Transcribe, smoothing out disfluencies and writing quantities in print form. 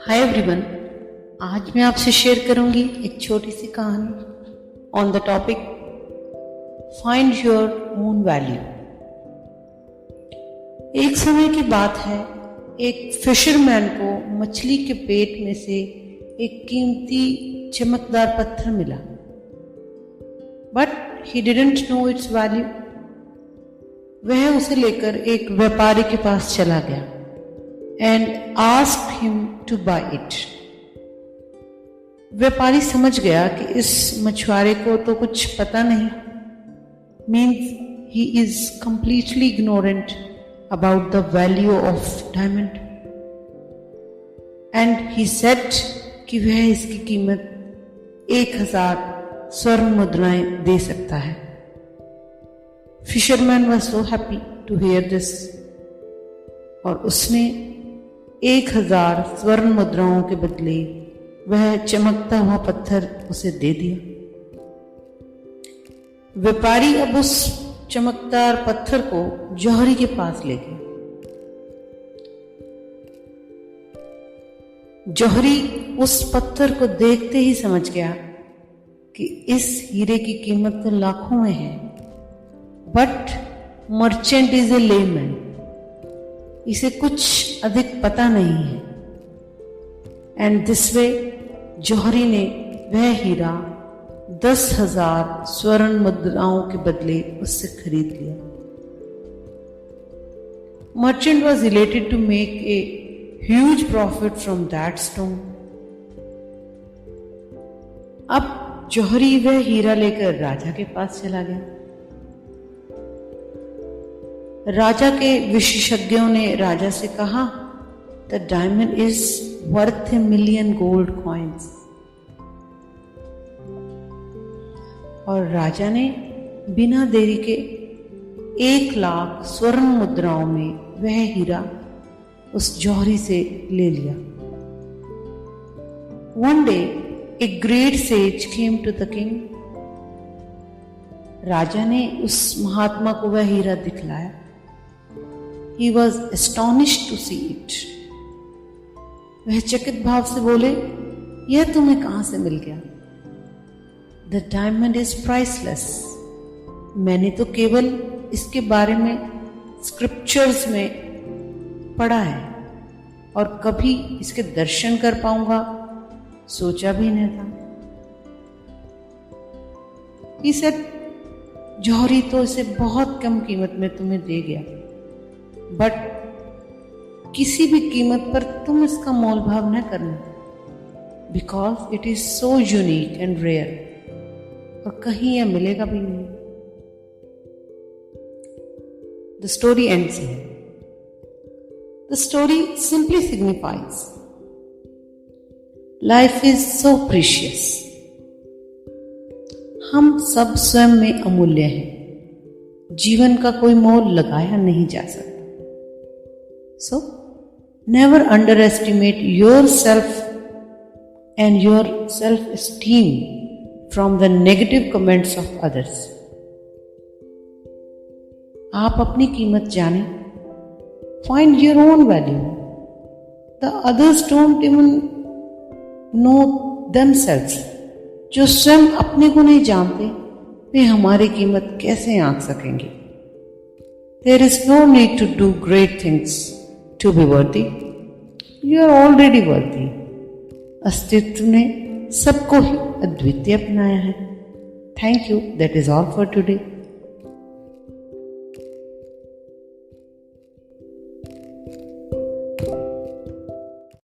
Hi everyone, आज मैं आपसे शेयर करूंगी एक छोटी सी कहानी on the topic find your own value. एक समय की बात है, एक फिशरमैन को मछली के पेट में से एक कीमती चमकदार पत्थर मिला, but he didn't know it's value. वह उसे लेकर एक व्यापारी के पास चला गया and asked him to buy it. व्यापारी समझ गया कि इस मछुआरे को तो कुछ पता नहीं, means he is completely ignorant about the value of diamond. And he said कि वह इसकी कीमत 1000 स्वर्ण मुद्राएं दे सकता है। Fisherman was so happy to hear this, और उसने 1000 स्वर्ण मुद्राओं के बदले वह चमकता हुआ पत्थर उसे दे दिया। व्यापारी अब उस चमकदार पत्थर को जौहरी के पास ले गया। जौहरी उस पत्थर को देखते ही समझ गया कि इस हीरे की कीमत तो लाखों में है, but merchant is a layman, इसे कुछ अधिक पता नहीं है। एंड दिस वे जौहरी ने वह हीरा 10,000 स्वर्ण मुद्राओं के बदले उससे खरीद लिया। Merchant was elated to make a huge profit from that stone. अब जौहरी वह हीरा लेकर राजा के पास चला गया। राजा के विशेषज्ञों ने राजा से कहा, the diamond is worth $1,000,000 gold coins. और राजा ने बिना देरी के 1,00,000 स्वर्ण मुद्राओं में वह हीरा उस जौहरी से ले लिया। One day a great sage came to the king. राजा ने उस महात्मा को वह हीरा दिखलाया। He was astonished to see it. वह चकित भाव से बोले, यह तुम्हें कहां से मिल गया? The diamond is priceless. मैंने तो केवल इसके बारे में स्क्रिप्चर्स में पढ़ा है और कभी इसके दर्शन कर पाऊंगा सोचा भी नहीं था। He said, जौहरी तो इसे बहुत कम कीमत में तुम्हें दे गया, बट किसी भी कीमत पर तुम इसका मोल भाव न करना, because it is so unique and rare, और कहीं यह मिलेगा भी नहीं। The story ends here. The story simply signifies life is so precious. हम सब स्वयं में अमूल्य हैं, जीवन का कोई मोल लगाया नहीं जा सकता। So, never underestimate yourself and your self-esteem from the negative comments of others. आप अपनी कीमत जानें। Find your own value. The others don't even know themselves. जो स्वयं अपने को नहीं जानते, वे हमारी कीमत कैसे आंक सकेंगे? There is no need to do great things to be worthy. You are already worthy. अस्तित्व ने सबको ही अद्वितीय अपनाया है। Thank you. That is all for today.